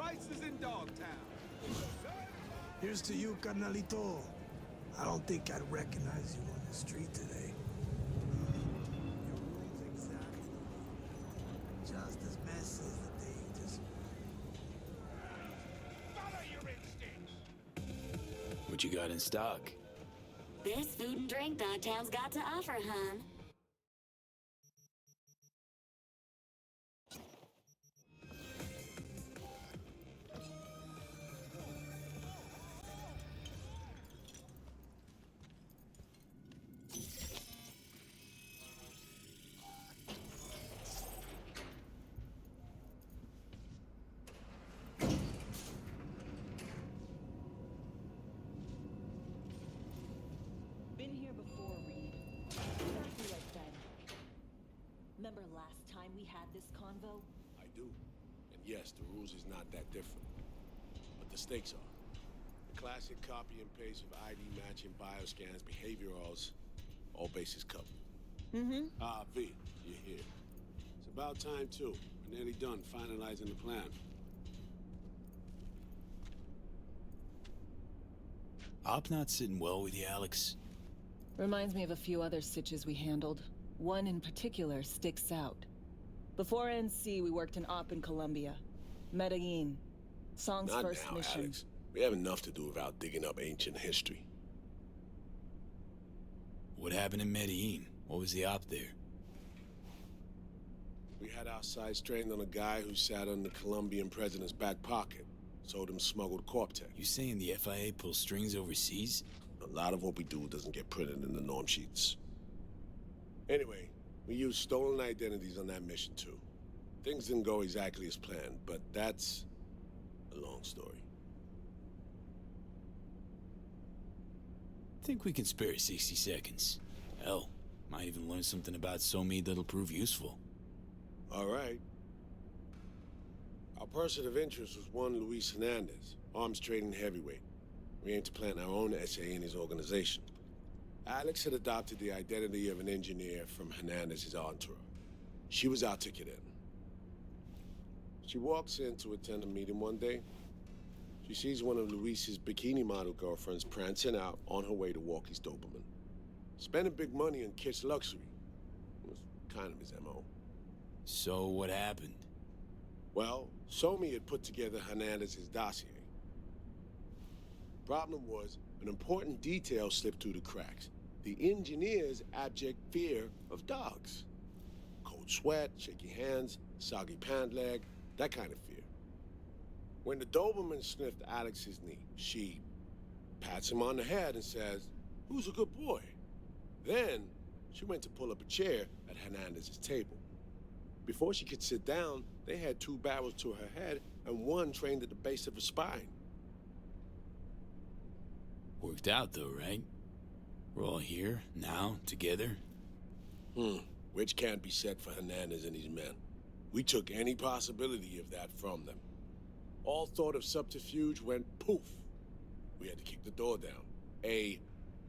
Prices in Dogtown. Here's to you, carnalito. I don't think I'd recognize you on the street today. Your room's exactly just as messy as the day you just... Follow your instincts. What you got in stock? There's food and drink Dogtown's got to offer, hon. Been here before, Reed. Exactly like then. Remember last time we had this convo? I do. And yes, the rules is not that different. But the stakes are. The classic copy and paste of ID matching bioscans, behaviorals, all bases covered. Mm-hmm. Ah, V, you're here. It's about time, too. We're nearly done finalizing the plan. Op not sitting well with you, Alex. Reminds me of a few other stitches we handled. One in particular sticks out. Before NC, we worked in Op in Colombia. Medellin. Song's Not first now, mission. Alex. We have enough to do without digging up ancient history. What happened in Medellin? What was the op there? We had our sights trained on a guy who sat on the Colombian president's back pocket. Sold him smuggled corp tech. You saying the FIA pulls strings overseas? A lot of what we do doesn't get printed in the norm sheets. Anyway, we used stolen identities on that mission too. Things didn't go exactly as planned, but that's a long story. Think we can spare 60 seconds. Hell, might even learn something about Somi that'll prove useful. All right. Our person of interest was one Luis Hernandez, arms trading heavyweight. We aim to plant our own SA in his organization. Alex had adopted the identity of an engineer from Hernandez's entourage. She was our ticket in. She walks in to attend a meeting one day. She sees one of Luis's bikini model girlfriends prancing out on her way to walk his Doberman. Spending big money on kitsch luxury. It was kind of his MO. So what happened? Well, Somi had put together Hernandez's dossier. Problem was, an important detail slipped through the cracks. The engineer's abject fear of dogs. Cold sweat, shaky hands, soggy pant leg, that kind of fear. When the Doberman sniffed Alex's knee, she pats him on the head and says, "Who's a good boy?" Then, she went to pull up a chair at Hernandez's table. Before she could sit down, they had two barrels to her head and one trained at the base of her spine. Worked out though, right? We're all here, now, together. Which can't be said for Hernandez and his men. We took any possibility of that from them. All thought of subterfuge went poof. We had to kick the door down. A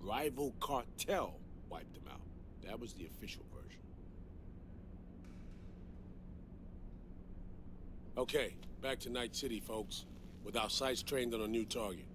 rival cartel wiped them out. That was the official version. Okay, back to Night City, folks. With our sights trained on a new target.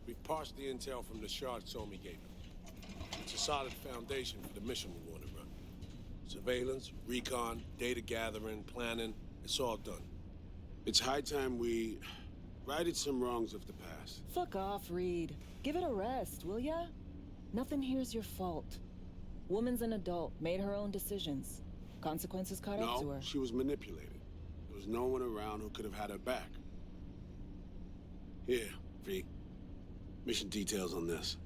We've parsed the intel from the shard Somi gave him. It's a solid foundation for the mission we want to run. Surveillance, recon, data gathering, planning, it's all done. It's high time we righted some wrongs of the past. Fuck off, Reed. Give it a rest, will ya? Nothing here's your fault. Woman's an adult, made her own decisions. Consequences caught up to No, her. she was manipulated. There was no one around who could have had her back. Here, V. Mission details on this.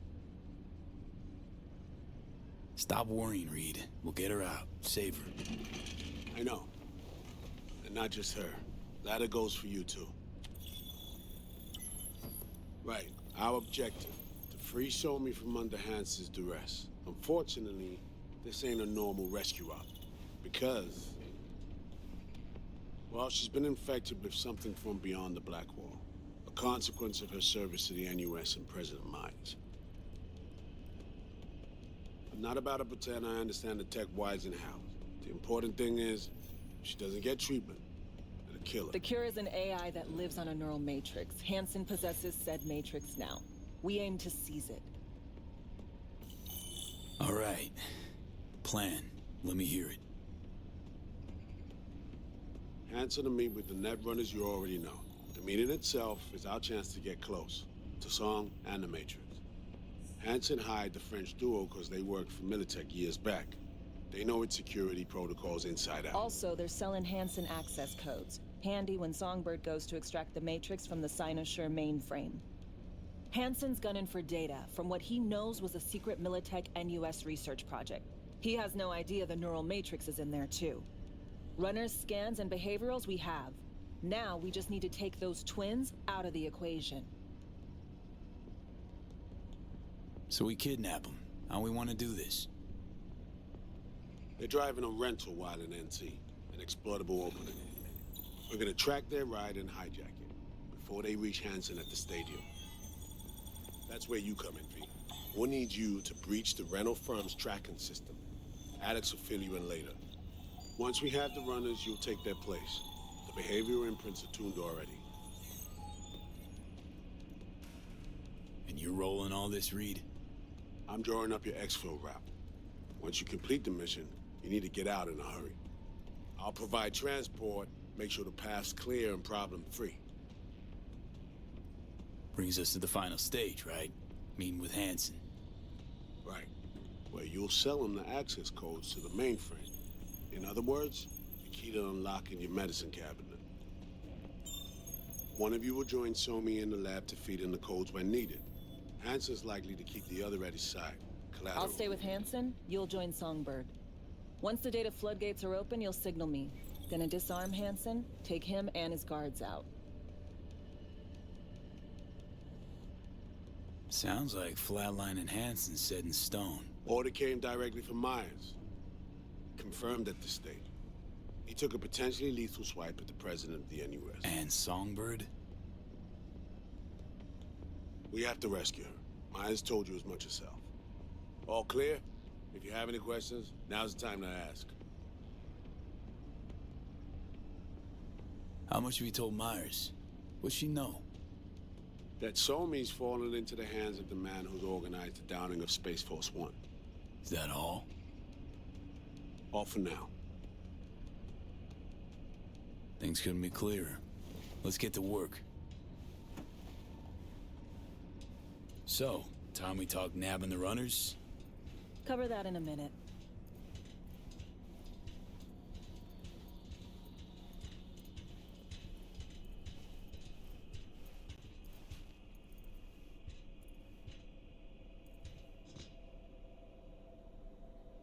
Stop worrying, Reed. We'll get her out. Save her. I know. And not just her. Ladder goes for you, too. Right. Our objective, to free Somi from under Hansen's duress. Unfortunately, this ain't a normal rescue op. Because... well, she's been infected with something from beyond the Black Wall. A consequence of her service to the NUS and President Myers. I'm not about to pretend I understand the tech whys and hows. The important thing is, if she doesn't get treatment, it'll kill her. The cure is an AI that lives on a neural matrix. Hansen possesses said matrix now. We aim to seize it. All right. Plan. Let me hear it. Hansen to meet with the net runners you already know. The meeting itself is our chance to get close. To Song and the Matrix. Hansen hired the French duo because they worked for Militech years back. They know its security protocols inside out. Also, they're selling Hansen access codes. Handy when Songbird goes to extract the matrix from the Cynosure mainframe. Hansen's gunning for data from what he knows was a secret Militech NUS research project. He has no idea the neural matrix is in there too. Runners, scans, and behaviorals we have. Now we just need to take those twins out of the equation. So we kidnap him. How we want to do this? They're driving a rental while in NC, an exploitable opening. We're gonna track their ride and hijack it before they reach Hansen at the stadium. That's where you come in, V. We'll need you to breach the rental firm's tracking system. Alex will fill you in later. Once we have the runners, you'll take their place. The behavioral imprints are tuned already. And you're rolling all this, Reed? I'm drawing up your exfil route. Once you complete the mission, you need to get out in a hurry. I'll provide transport, make sure the path's clear and problem-free. Brings us to the final stage, right? Meeting with Hansen. Right. Where you'll sell him the access codes to the mainframe. In other words, the key to unlocking your medicine cabinet. One of you will join Somi in the lab to feed in the codes when needed. Hansen's likely to keep the other at his side. Collateral. I'll stay with Hansen, you'll join Songbird. Once the data floodgates are open, you'll signal me. Gonna disarm Hansen, take him and his guards out. Sounds like flatlining Hansen's set in stone. Order came directly from Myers. Confirmed at the state. He took a potentially lethal swipe at the president of the NUS. And Songbird? We have to rescue her. Myers told you as much herself. All clear? If you have any questions, now's the time to ask. How much have you told Myers? What's she know? That Somi's fallen into the hands of the man who's organized the downing of Space Force One. Is that all? All for now. Things couldn't be clearer. Let's get to work. So, time we talk nabbing the runners? Cover that in a minute.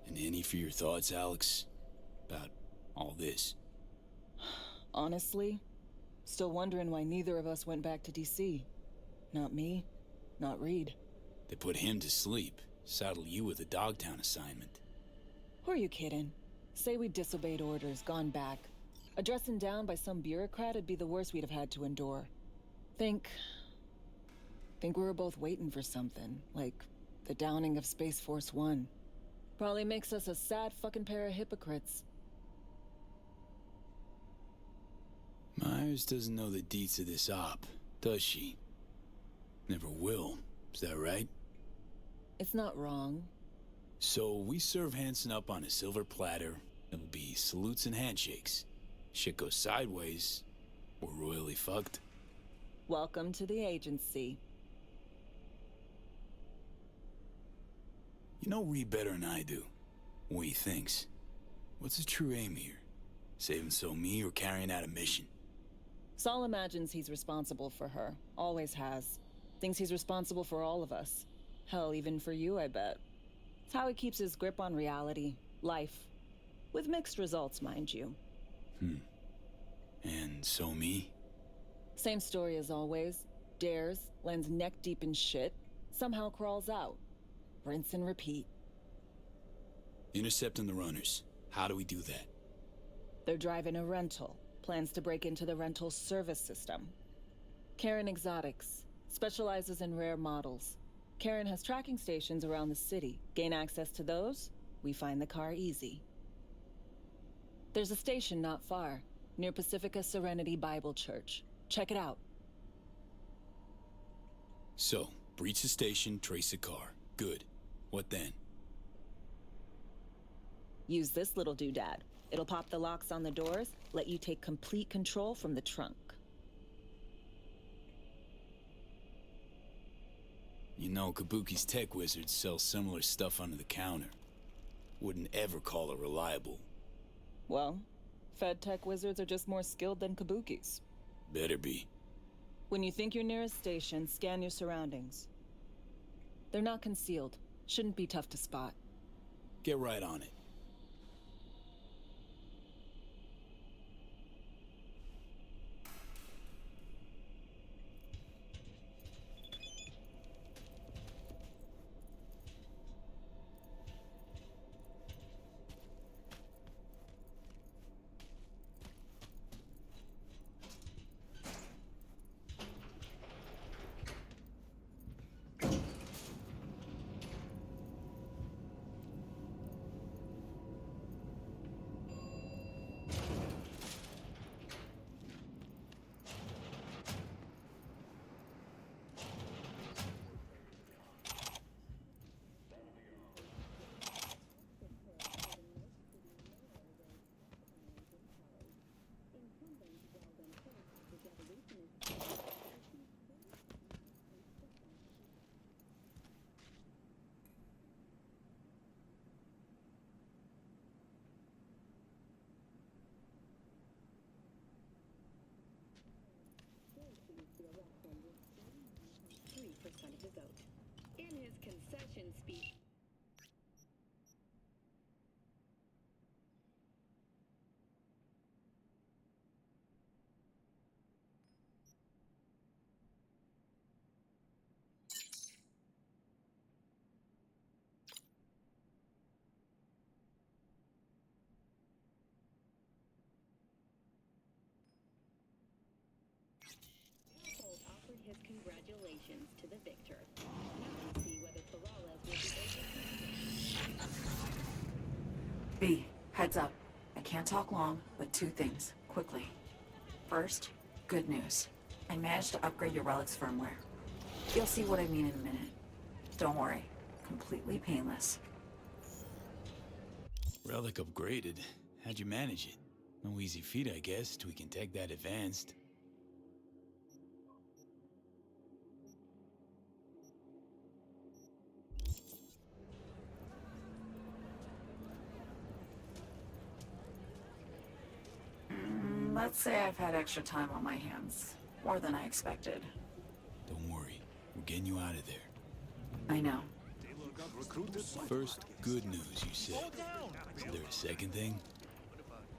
And any for your thoughts, Alex? About all this? Honestly, still wondering why neither of us went back to DC. Not me, not Reed. They put him to sleep. Saddle you with a Dogtown assignment. Who are you kidding? Say we disobeyed orders, gone back. A dressing down by some bureaucrat would be the worst we'd have had to endure. Think we were both waiting for something, like the downing of Space Force One. Probably makes us a sad fucking pair of hypocrites. Myers doesn't know the deets of this op, does she? Never will, is that right? It's not wrong. So we serve Hansen up on a silver platter. It'll be salutes and handshakes. Shit goes sideways, we're royally fucked. Welcome to the agency. You know Reed better than I do. What he thinks. What's his true aim here? Saving Somi or carrying out a mission? Saul imagines he's responsible for her. Always has. Thinks he's responsible for all of us. Hell, even for you, I bet. It's how he keeps his grip on reality. Life. With mixed results, mind you. And Somi? Same story as always. dares, lands neck deep in shit, somehow crawls out. Rinse and repeat. Intercepting the runners. How do we do that? They're driving a rental. Plans to break into the rental service system. Karen Exotics. Specializes in rare models. Karen has tracking stations around the city. Gain access to those, we find the car easy. There's a station not far, near Pacifica Serenity Bible Church. Check it out. So, breach the station, trace the car. Good. What then? Use this little doodad. It'll pop the locks on the doors, let you take complete control from the trunk. You know, Kabuki's tech wizards sell similar stuff under the counter. Wouldn't ever call it reliable. Well, Fed tech wizards are just more skilled than Kabukis. Better be. When you think you're near a station, scan your surroundings. They're not concealed. Shouldn't be tough to spot. Get right on it. Of the vote. In his concession speech. Offered his congratulations to the victor. Now let's see whether Peralez will be able to... B, heads up. I can't talk long, but two things, quickly. First, good news. I managed to upgrade your relic's firmware. You'll see what I mean in a minute. Don't worry, completely painless. Relic upgraded. How'd you manage it? No easy feat, I guess, tweaking tech that advanced. Let's say I've had extra time on my hands. More than I expected. Don't worry. We're getting you out of there. I know. First, good news, you said. Is there a second thing?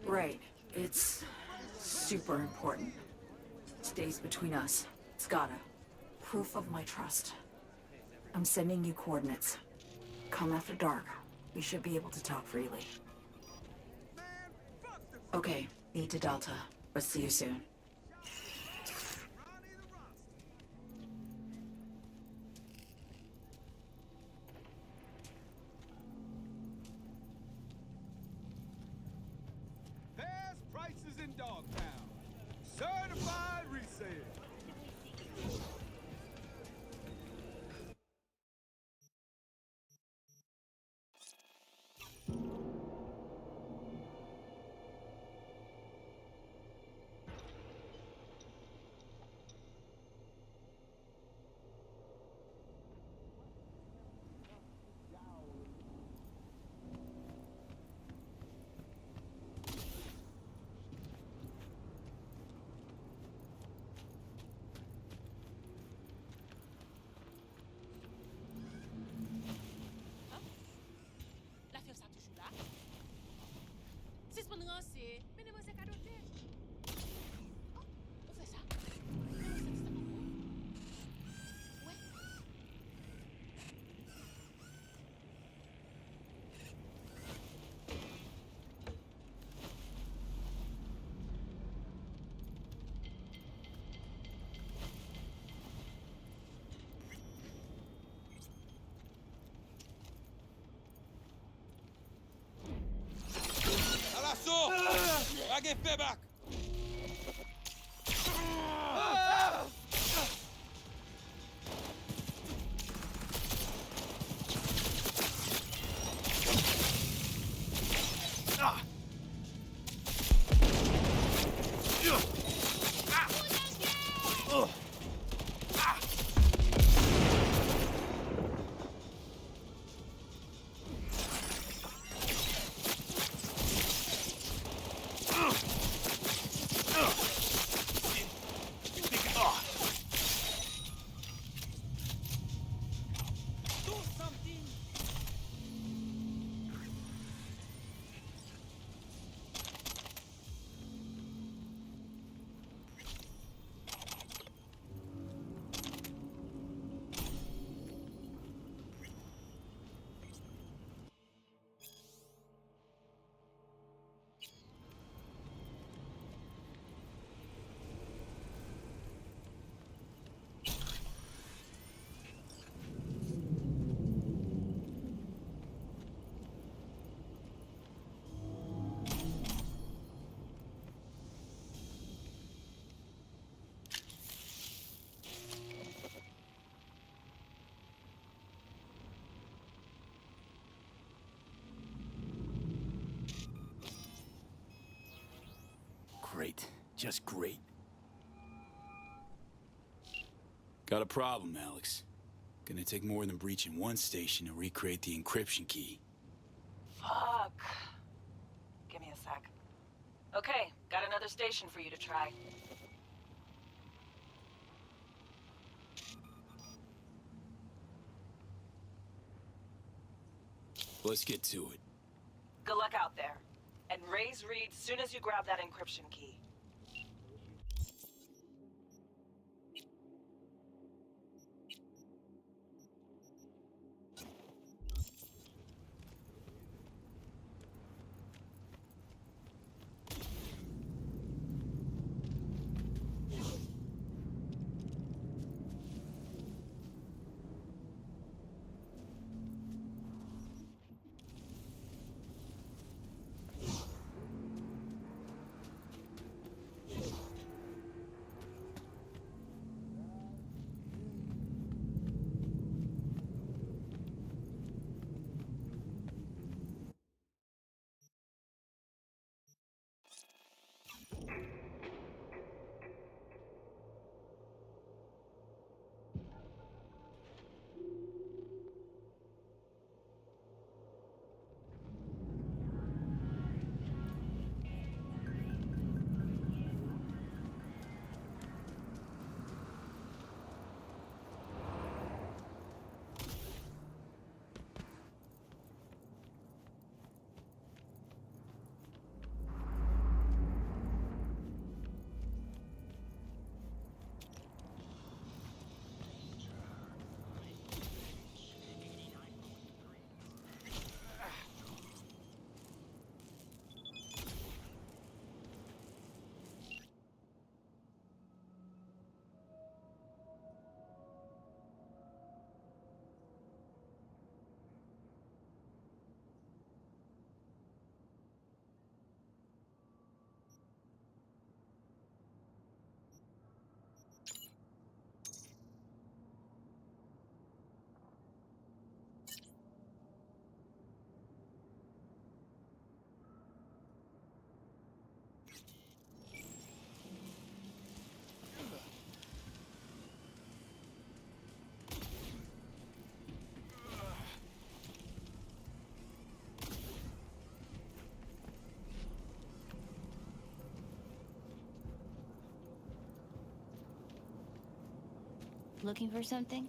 Right. It's super important. Stays between us. It's gotta. Proof of my trust. I'm sending you coordinates. Come after dark. We should be able to talk freely. Okay, E to Delta. But see you soon. Best prices in Dogtown. Certified resale. Stay back! Great. Just great. Got a problem, Alex. Gonna take more than breaching one station to recreate the encryption key. Fuck. Give me a sec. Okay, got another station for you to try. Let's get to it. Good luck out there. And raise Reed soon as you grab that encryption key. Looking for something?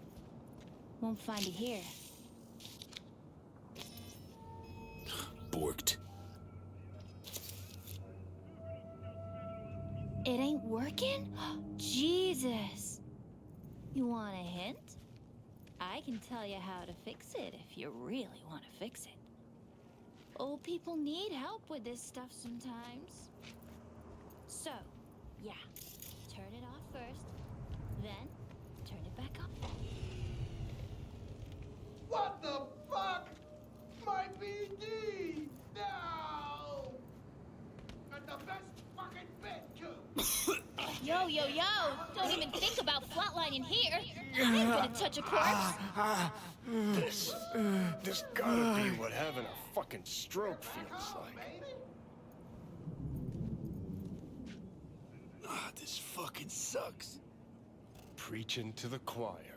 Won't find it here. Borked. It ain't working? Jesus! You want a hint? I can tell you how to fix it if you really want to fix it. Old people need help with this stuff sometimes. So, yeah. Turn it off first, then turn it back on. What the fuck? My BD! No! Got the best fucking Yo, yo, yo! Don't even think about flatlining here. I ain't gonna touch a corpse. This gotta be what having a fucking stroke feels like. This fucking sucks. Preaching to the choir.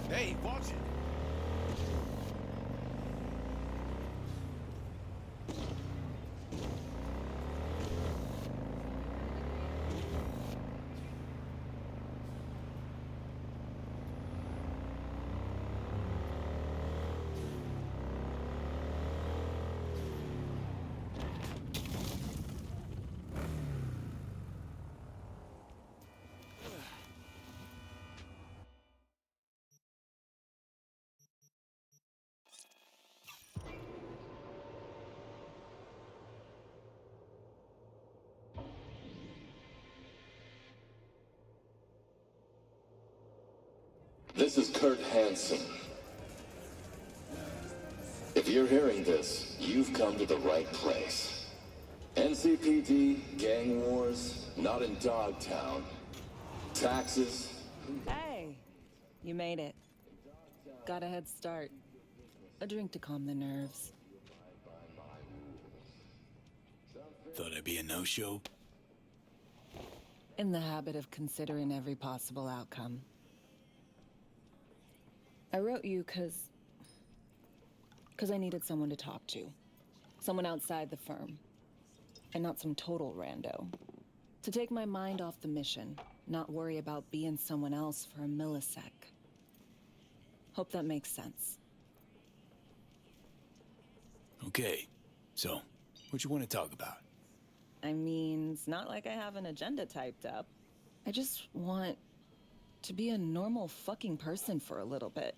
Hey, watch it! This is Kurt Hansen. If you're hearing this, you've come to the right place. NCPD, gang wars, not in Dogtown. Taxes. Hey, you made it. Got a head start. A drink to calm the nerves. Thought I'd be a no-show? In the habit of considering every possible outcome. I wrote you because I needed someone to talk to. Someone outside the firm. And not some total rando. To take my mind off the mission, not worry about being someone else for a millisec. Hope that makes sense. Okay, so, what you want to talk about? I mean, it's not like I have an agenda typed up. I just want to be a normal fucking person for a little bit.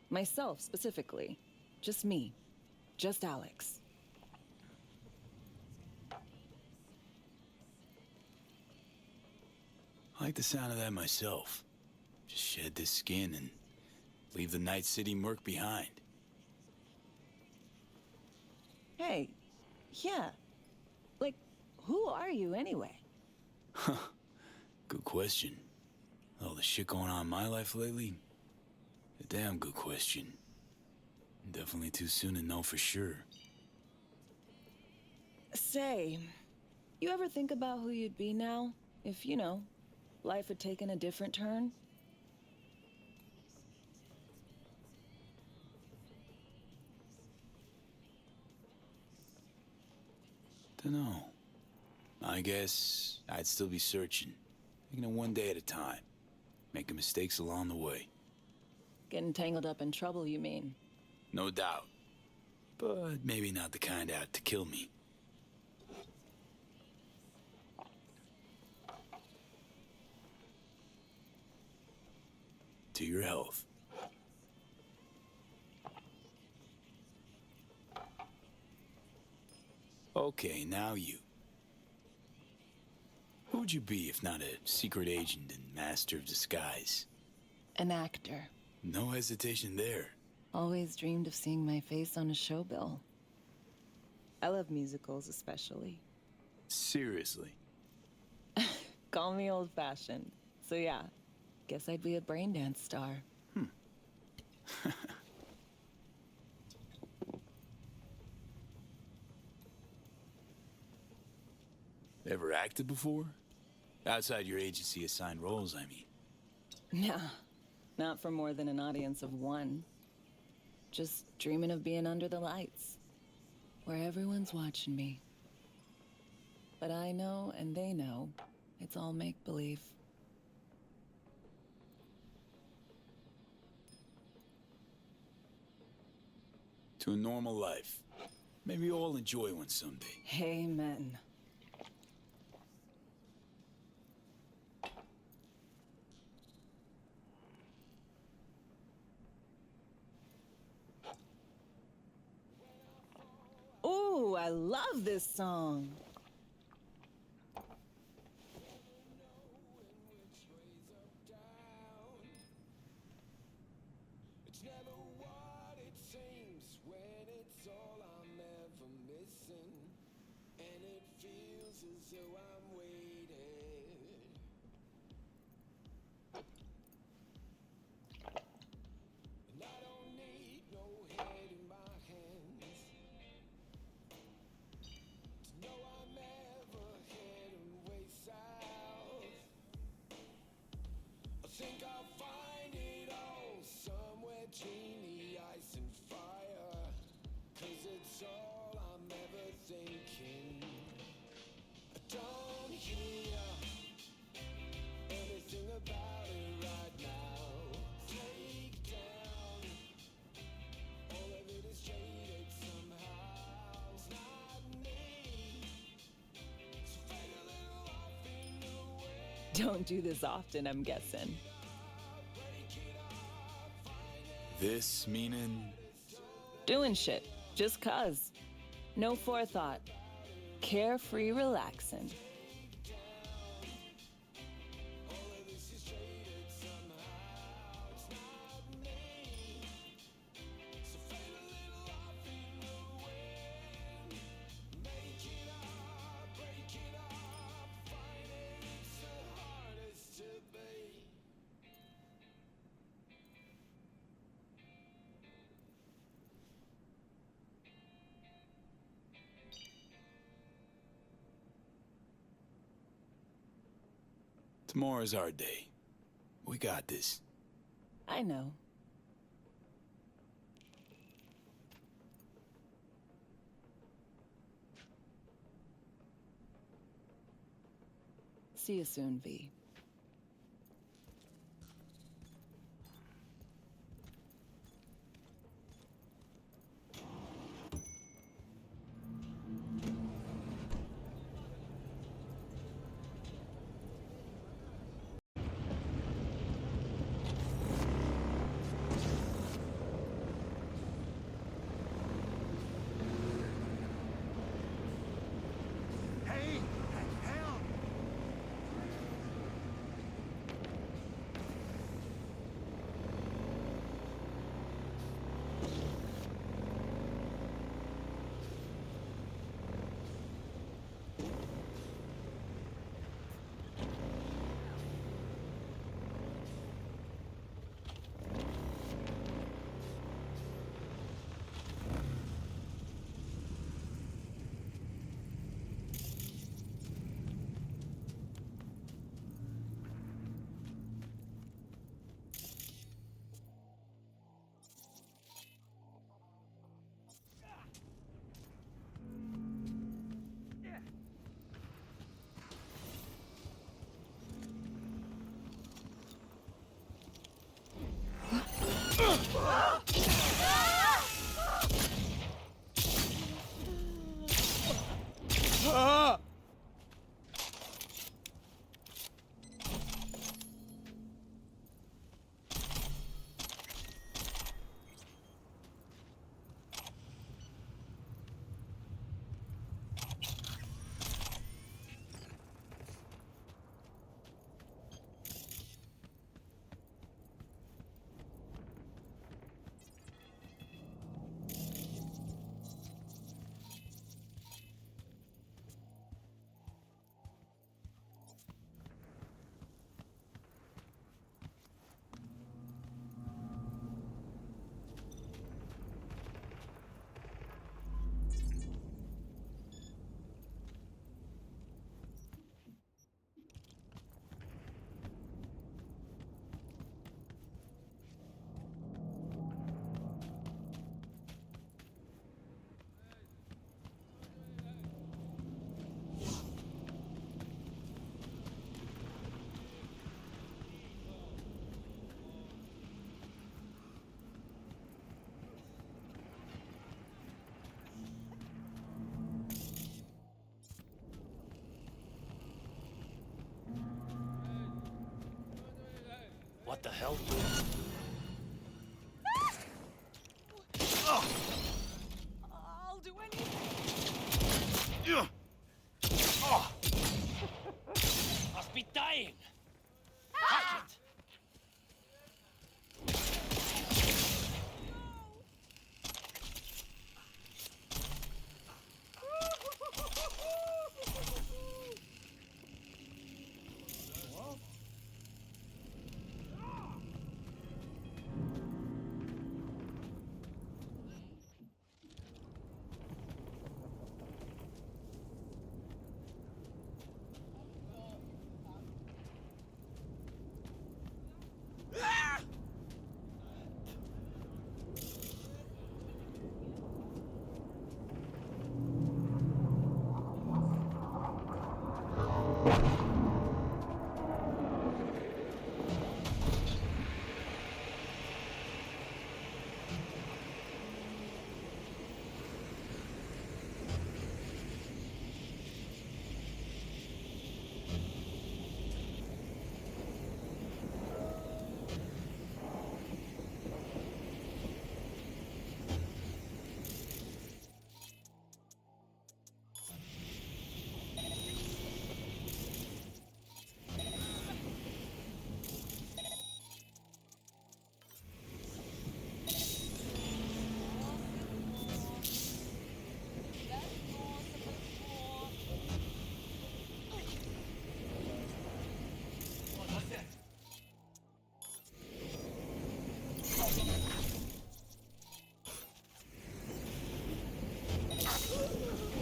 Myself, specifically. Just me. Just Alex. I like the sound of that myself. Just shed this skin and leave the Night City murk behind. Hey, yeah. Like, who are you anyway? Good question. All the shit going on in my life lately? A damn good question. Definitely too soon to know for sure. Say, you ever think about who you'd be now if, life had taken a different turn? Dunno. I guess I'd still be searching, taking it one day at a time, making mistakes along the way. Getting tangled up in trouble, you mean? No doubt. But maybe not the kind out to kill me. To your health. Okay, now you. Who would you be if not a secret agent and master of disguise? An actor. No hesitation there. Always dreamed of seeing my face on a show bill. I love musicals, especially. Seriously? Call me old-fashioned. So yeah, guess I'd be a braindance star. Ever acted before? Outside your agency-assigned roles, I mean. Nah, not for more than an audience of one. Just dreaming of being under the lights, where everyone's watching me. But I know, and they know, it's all make-believe. To a normal life. Maybe we'll all enjoy one someday. Amen. Ooh, I love this song. Don't do this often, I'm guessing. This meaning? Doing shit, just cuz. No forethought. Carefree relaxing. Tomorrow's our day. We got this. I know. See you soon, V. hell, dude? I'll do anything. Must be dying. Hack it.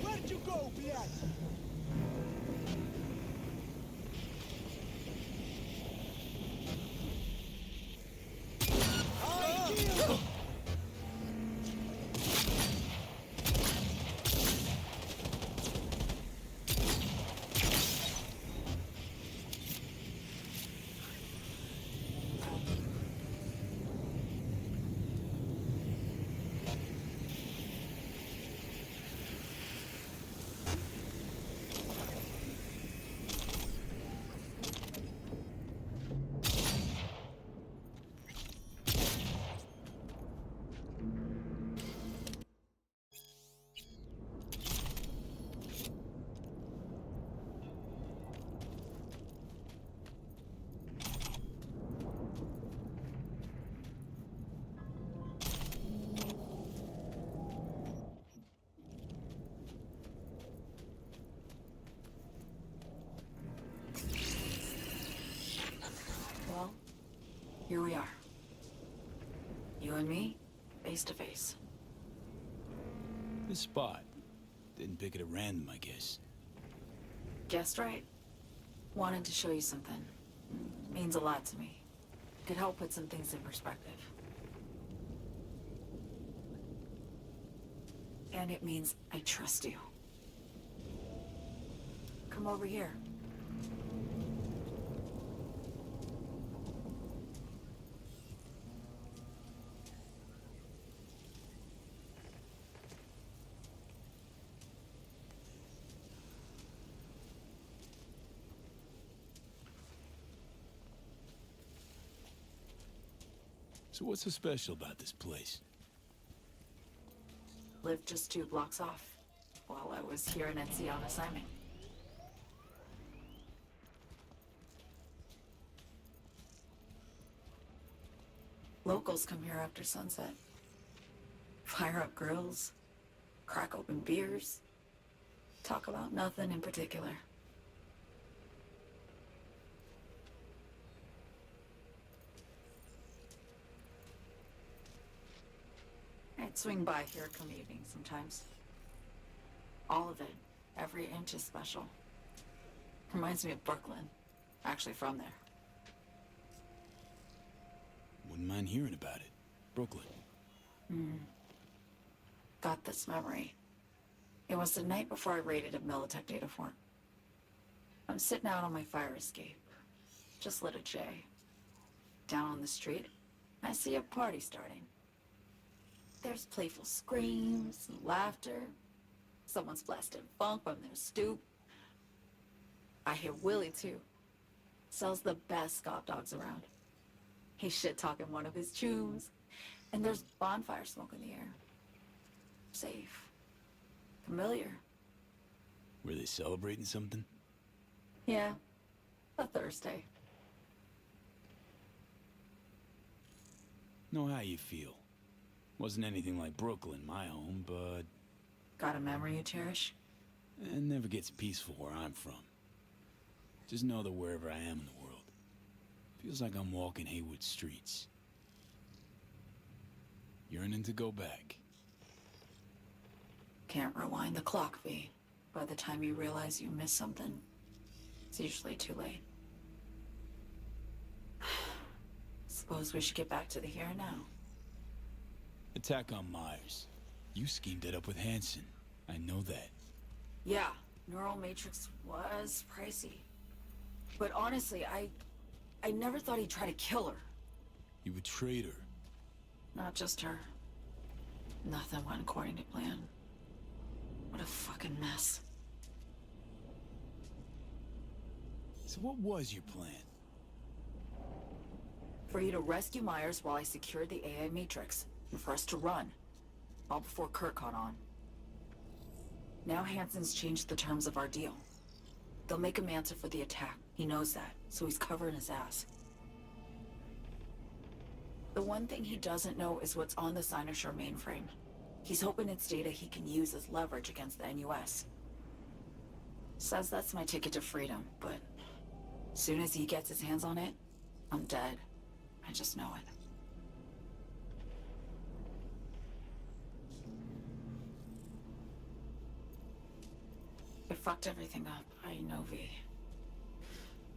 Where'd you go, блядь? Well, here we are. You and me, face to face. This spot. Didn't pick it at random, I guess. Guessed right. Wanted to show you something. Means a lot to me. Could help put some things in perspective. And it means I trust you. Come over here. So what's so special about this place? Lived just 2 blocks off while I was here in NC on assignment. Locals come here after sunset. Fire up grills, crack open beers, talk about nothing in particular. I'd swing by here come evening sometimes. All of it, every inch is special. Reminds me of Brooklyn. Actually from there. Wouldn't mind hearing about it. Brooklyn. Got this memory. It was the night before I raided a Militech data fort. I'm sitting out on my fire escape. Just lit a J. Down on the street, I see a party starting. There's playful screams and laughter. Someone's blasting funk from their stoop. I hear Willie, too. Sells the best scop dogs around. He's shit-talking one of his chooms. And there's bonfire smoke in the air. Safe. Familiar. Were they celebrating something? Yeah. A Thursday. Know how you feel. Wasn't anything like Brooklyn, my home, but... Got a memory you cherish? It never gets peaceful where I'm from. Just know that wherever I am in the world, feels like I'm walking Haywood streets. Yearning to go back. Can't rewind the clock, V. By the time you realize you missed something, it's usually too late. Suppose we should get back to the here and now. Attack on Myers. You schemed it up with Hansen. I know that. Yeah, neural matrix was pricey. But honestly, I never thought he'd try to kill her. You betrayed her. Not just her. Nothing went according to plan. What a fucking mess. So what was your plan? For you to rescue Myers while I secured the AI matrix, and for us to run. All before Kurt caught on. Now Hansen's changed the terms of our deal. They'll make him answer for the attack. He knows that, so he's covering his ass. The one thing he doesn't know is what's on the Cynosure mainframe. He's hoping it's data he can use as leverage against the NUS. Says that's my ticket to freedom, but soon as he gets his hands on it, I'm dead. I just know it. It fucked everything up, I know, V.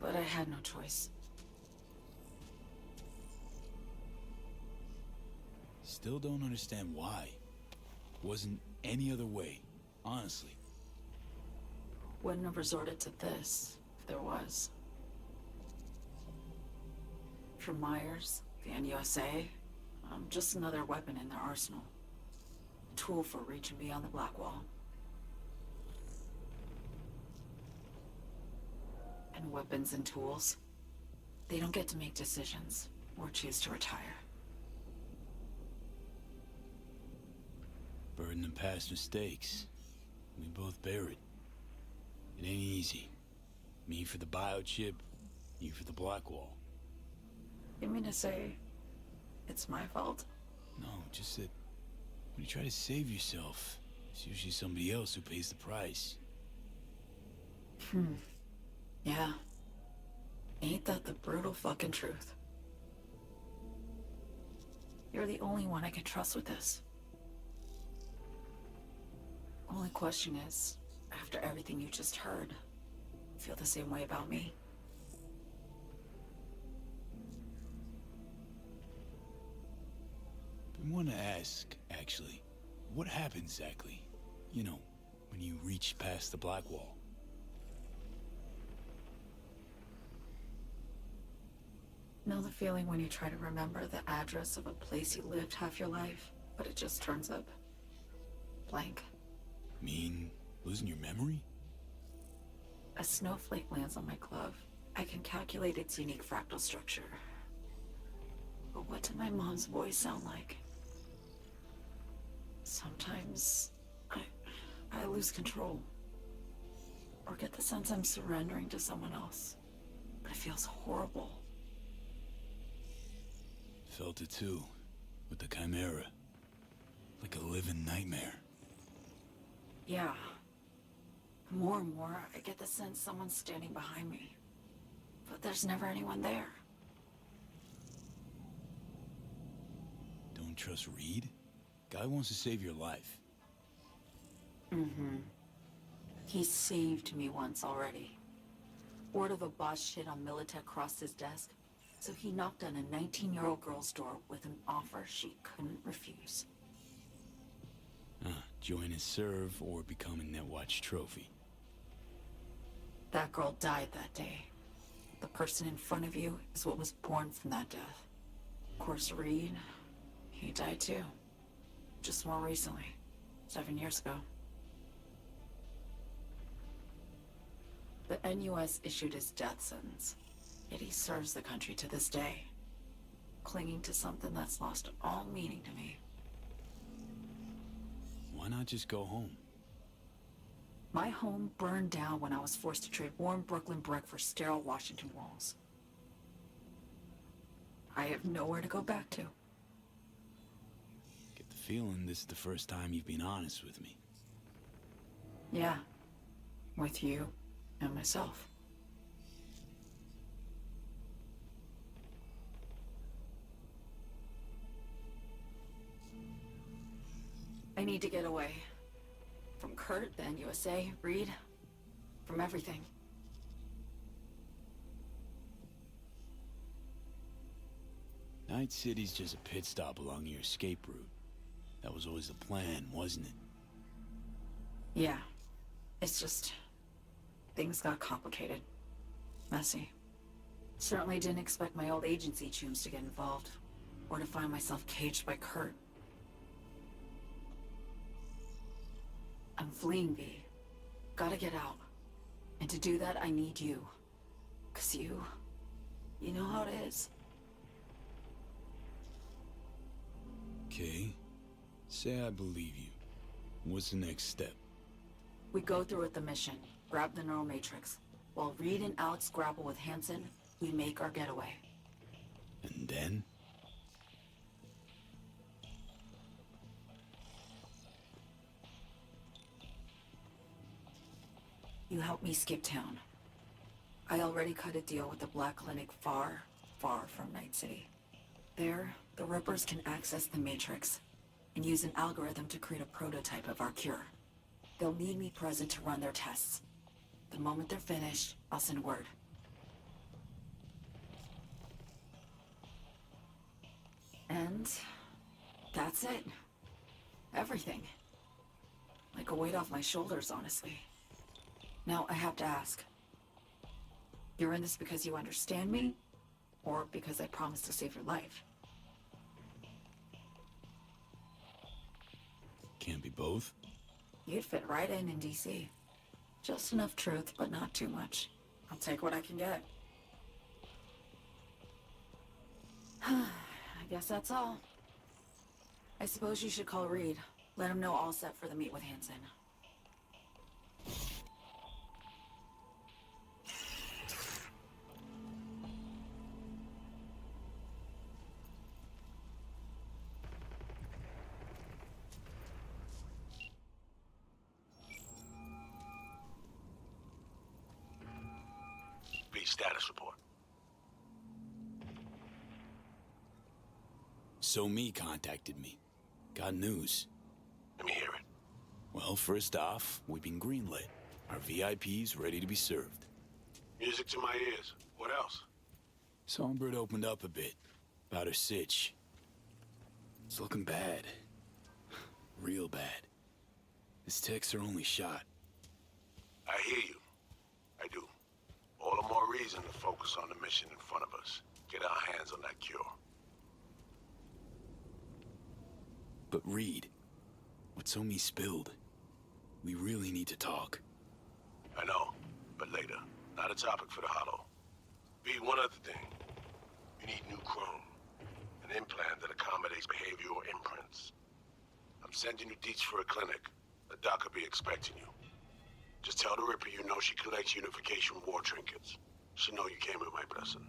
But I had no choice. Still don't understand why. Wasn't any other way, honestly. Wouldn't have resorted to this, if there was. For Myers, the NUSA, I'm just another weapon in their arsenal. A tool for reaching beyond the Black Wall. And weapons and tools, they don't get to make decisions or choose to retire. Burden of past mistakes. We both bear it. It ain't easy. Me for the biochip, you for the Black Wall. You mean to say it's my fault? No, just that when you try to save yourself, it's usually somebody else who pays the price. Yeah. Ain't that the brutal fucking truth? You're the only one I can trust with this. Only question is, after everything you just heard, feel the same way about me? I want to ask, actually, what happened exactly? You know, when you reached past the Black Wall. Know the feeling when you try to remember the address of a place you lived half your life, but it just turns up blank? Mean losing your memory? A snowflake lands on my glove. I can calculate its unique fractal structure. But what did my mom's voice sound like? Sometimes I lose control. Or get the sense I'm surrendering to someone else. But it feels horrible. Felt it too, with the Chimera. Like a living nightmare. Yeah. More and more, I get the sense someone's standing behind me. But there's never anyone there. Don't trust Reed? Guy wants to save your life. He saved me once already. Word of a boss shit on Militech crossed his desk, so he knocked on a 19-year-old girl's door with an offer she couldn't refuse. Join his serve or become a Netwatch trophy. That girl died that day. The person in front of you is what was born from that death. Of course, Reed, he died too. Just more recently. 7 years ago. The NUS issued his death sentence, yet he serves the country to this day. clinging to something that's lost all meaning to me. Why not just go home? My home burned down when I was forced to trade warm Brooklyn brick for sterile Washington walls. I have nowhere to go back to. Get the feeling this is the first time you've been honest with me. Yeah. With you and myself. I need to get away. From Kurt, then USA, Reed. From everything. Night City's just a pit stop along your escape route. That was always the plan, wasn't it? Yeah. It's just... things got complicated. Messy. Certainly didn't expect my old agency chooms to get involved. Or to find myself caged by Kurt. I'm fleeing, V. Gotta get out. And to do that, I need you. 'Cause you know how it is. Okay. Say I believe you. What's the next step? We go through with the mission. Grab the neural matrix. While Reed and Alex grapple with Hansen, we make our getaway. And then? You help me skip town. I already cut a deal with the Black Clinic far, far from Night City. There, the Rippers can access the Matrix and use an algorithm to create a prototype of our cure. They'll need me present to run their tests. The moment they're finished, I'll send word. And that's it. Everything. Like a weight off my shoulders, honestly. Now, I have to ask. You're in this because you understand me? Or because I promised to save your life? Can't be both. You'd fit right in DC. Just enough truth, but not too much. I'll take what I can get. I guess that's all. I suppose you should call Reed. Let him know all set for the meet with Hansen. Status report. So Me contacted me. Got news. Let me hear it. Well, first off, we've been greenlit. Our VIP's ready to be served. Music to my ears. What else? Songbird opened up a bit about her sitch. It's looking bad. Real bad. His tech's her only shot. I hear you. I do. All the more reason to focus on the mission in front of us. Get our hands on that cure. But Reed, what Somi spilled, we really need to talk. I know, but later. Not a topic for the Hollow. B, one other thing. You need new chrome. An implant that accommodates behavioral imprints. I'm sending you deets for a clinic. The doc will be expecting you. Just tell the Ripper you know she collects unification war trinkets. She'll know you came with my blessing.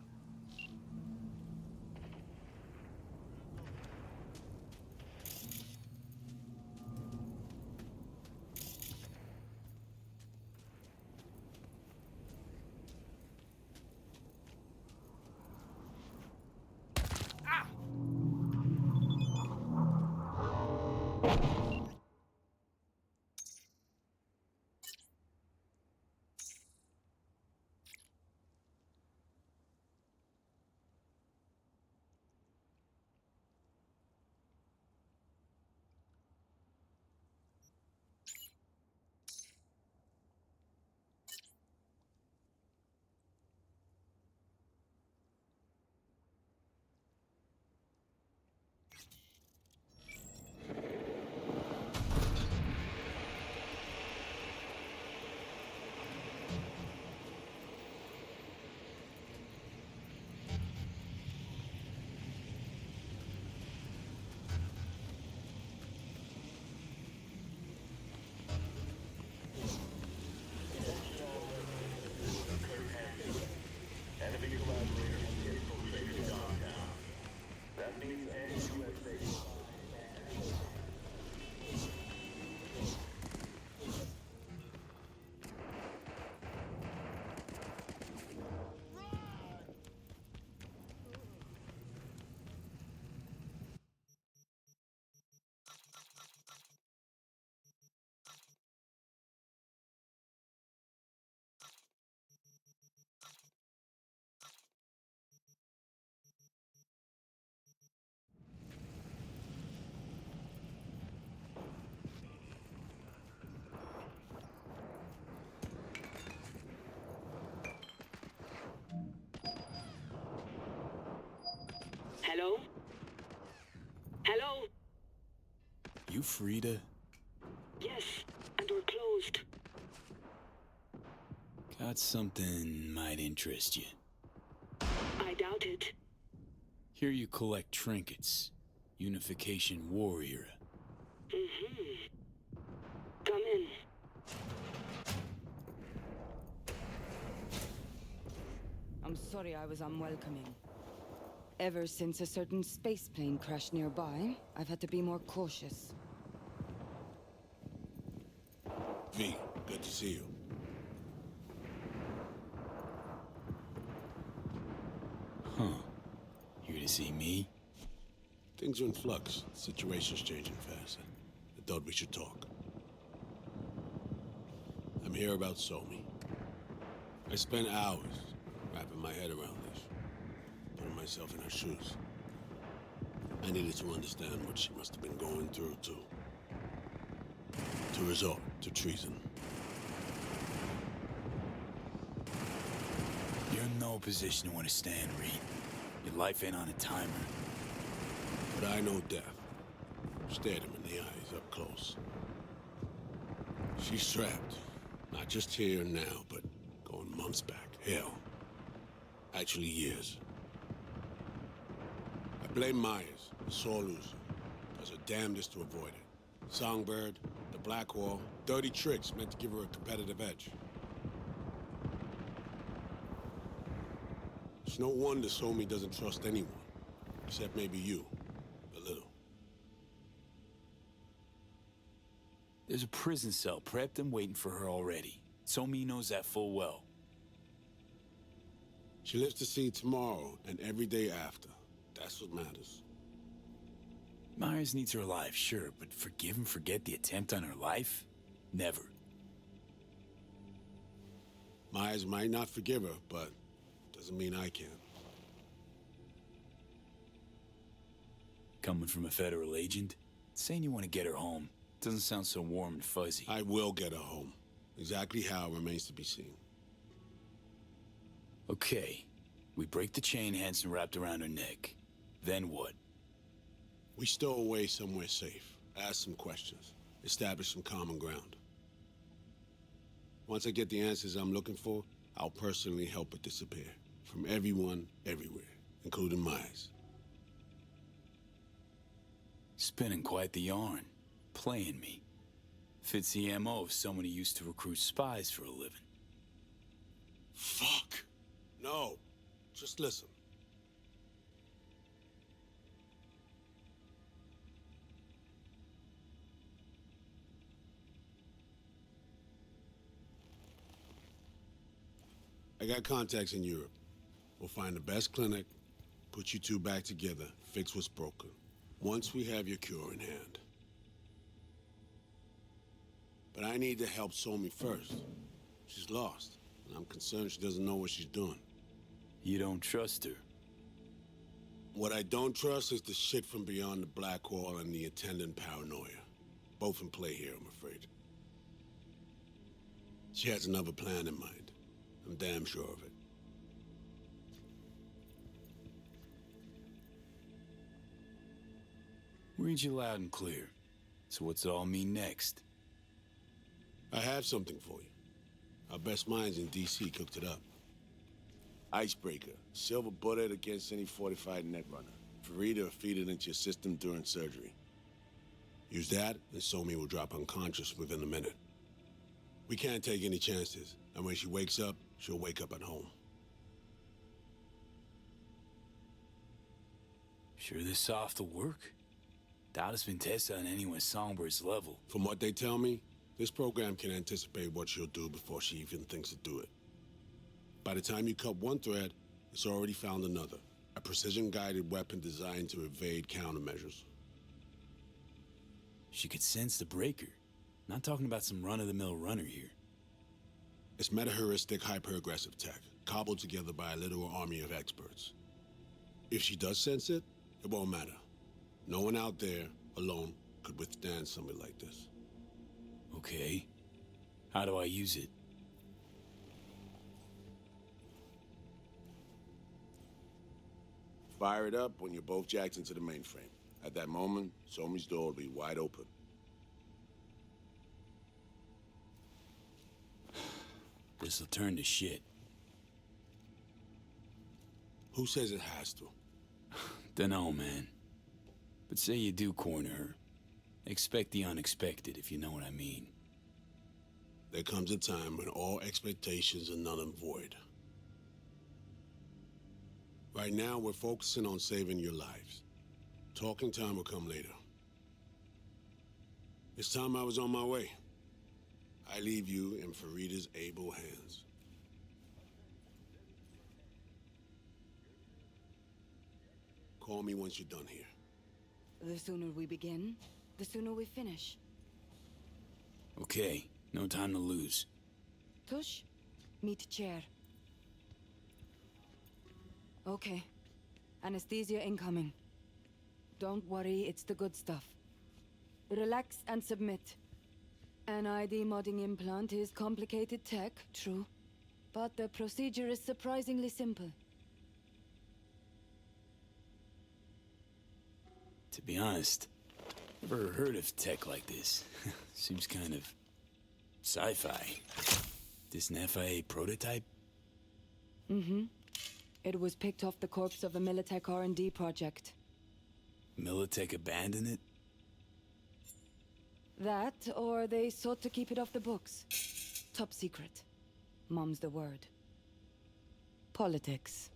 Hello? Hello? You Frida? Yes, and we're closed. Got something might interest you. I doubt it. Here you collect trinkets. Unification War era. Mm-hmm. Come in. I'm sorry I was unwelcoming. Ever since a certain space plane crashed nearby, I've had to be more cautious. V, good to see you. Huh. Here to see me? Things are in flux. The situation's changing fast. I thought we should talk. I'm here about Somi. I spent hours wrapping my head around this, putting myself in her shoes. I needed to understand what she must have been going through, to resort to treason. You're in no position to understand, Reed. Your life ain't on a timer. But I know death. Stared him in the eyes up close. She's trapped. Not just here and now, but going months back. Hell. Actually years. I blame Myers, the sore loser. Does her damnedest to avoid it. Songbird, the Blackwall, dirty tricks meant to give her a competitive edge. It's no wonder Somi doesn't trust anyone. Except maybe you. A little. There's a prison cell prepped and waiting for her already. Somi knows that full well. She lives to see tomorrow and every day after. That's what matters. Myers needs her alive, sure, but forgive and forget the attempt on her life? Never. Myers might not forgive her, but doesn't mean I can. Coming from a federal agent? Saying you want to get her home doesn't sound so warm and fuzzy. I will get her home. Exactly how remains to be seen. Okay. We break the chain Hansen wrapped around her neck. Then what? We stow away somewhere safe. Ask some questions. Establish some common ground. Once I get the answers I'm looking for, I'll personally help it disappear. From everyone, everywhere, including Myers. Spinning quite the yarn. Playing me. Fits the MO of someone who used to recruit spies for a living. Fuck! No. Just listen. I got contacts in Europe. We'll find the best clinic, put you two back together, fix what's broken. Once we have your cure in hand. But I need to help Somi first. She's lost, and I'm concerned she doesn't know what she's doing. You don't trust her? What I don't trust is the shit from beyond the Black Wall and the attendant paranoia. Both in play here, I'm afraid. She has another plan in mind. I'm damn sure of it. Read you loud and clear. So what's it all mean next? I have something for you. Our best minds in D.C. cooked it up. Icebreaker. Silver bullet against any fortified netrunner. Farida will feed it into your system during surgery. Use that, and Somi will drop unconscious within a minute. We can't take any chances, and when she wakes up, she'll wake up at home. Sure this soft will work? Doubt it's been tested on anyone Songbird's level. From what they tell me, this program can anticipate what she'll do before she even thinks to do it. By the time you cut one thread, it's already found another. A precision-guided weapon designed to evade countermeasures. She could sense the breaker. Not talking about some run-of-the-mill runner here. It's meta-heuristic, hyper-aggressive tech, cobbled together by a literal army of experts. If she does sense it, it won't matter. No one out there, alone, could withstand something like this. Okay. How do I use it? Fire it up when you're both jacked into the mainframe. At that moment, Somi's door will be wide open. This'll turn to shit. Who says it has to? Dunno, man. But say you do corner her. Expect the unexpected, if you know what I mean. There comes a time when all expectations are null and void. Right now, we're focusing on saving your lives. Talking time will come later. It's time I was on my way. I leave you in Farida's able hands. Call me once you're done here. The sooner we begin, the sooner we finish. Okay, no time to lose. Tush, meet chair. Okay. Anesthesia incoming. Don't worry, it's the good stuff. Relax and submit. An ID modding implant is complicated tech, true. But the procedure is surprisingly simple. To be honest, never heard of tech like this. Seems kind of sci-fi. This an FIA prototype? Mm-hmm. It was picked off the corpse of a Militech R&D project. Militech abandoned it? That, or they sought to keep it off the books. Top secret. Mom's the word. Politics.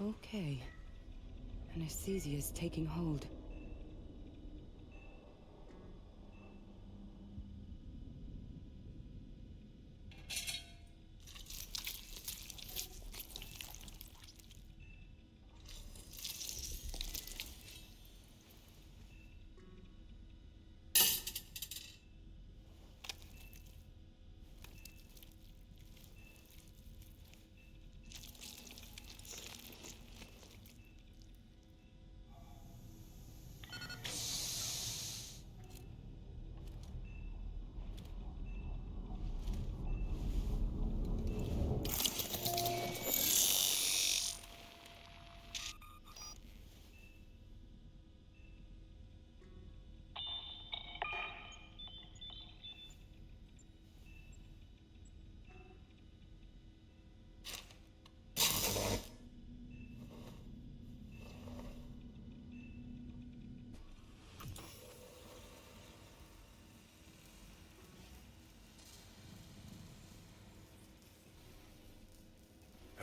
Okay. Anesthesia is taking hold.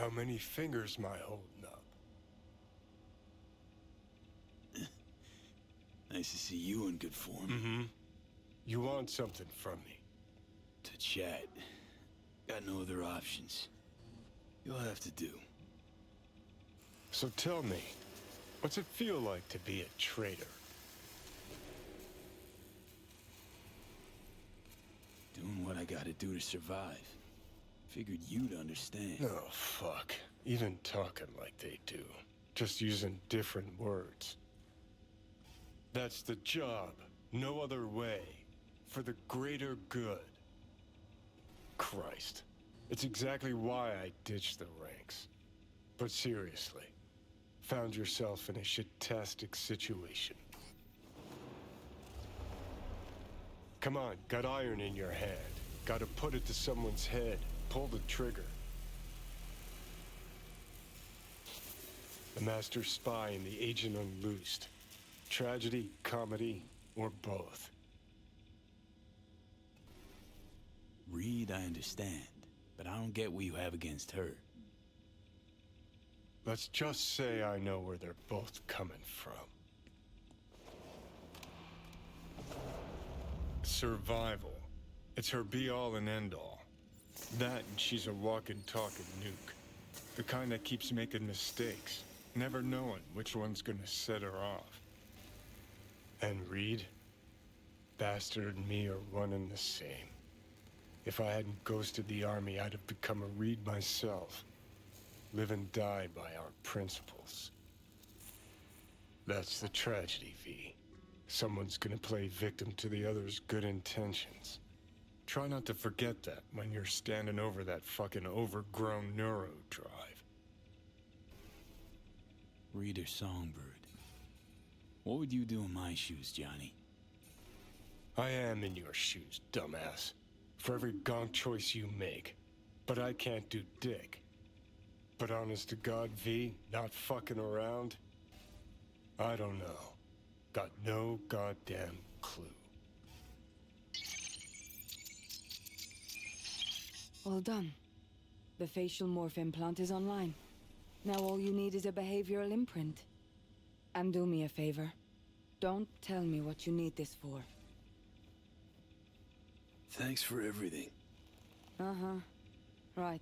How many fingers am I holding up? Nice to see you in good form. Mm-hmm. You want something from me? To chat. Got no other options. You'll have to do. So tell me, what's it feel like to be a traitor? Doing what I gotta do to survive. Figured you'd understand. Oh, fuck. Even talking like they do. Just using different words. That's the job. No other way. For the greater good. Christ. It's exactly why I ditched the ranks. But seriously. Found yourself in a shit-tastic situation. Come on, got iron in your hand. Gotta put it to someone's head. Pull the trigger. The master spy and the agent unloosed. Tragedy, comedy, or both. Reed, I understand, but I don't get what you have against her. Let's just say I know where they're both coming from. Survival. It's her be-all and end-all. That and she's a walking, talking nuke. The kind that keeps making mistakes, never knowing which one's gonna set her off. And Reed? Bastard and me are one and the same. If I hadn't ghosted the army, I'd have become a Reed myself. Live and die by our principles. That's the tragedy, V. Someone's gonna play victim to the other's good intentions. Try not to forget that when you're standing over that fucking overgrown neuro drive. Reader Songbird. What would you do in my shoes, Johnny? I am in your shoes, dumbass. For every gonk choice you make. But I can't do dick. But honest to God, V, not fucking around? I don't know. Got no goddamn clue. All done. The facial morph implant is online. Now all you need is a behavioral imprint. And do me a favor. Don't tell me what you need this for. Thanks for everything. Uh-huh. Right.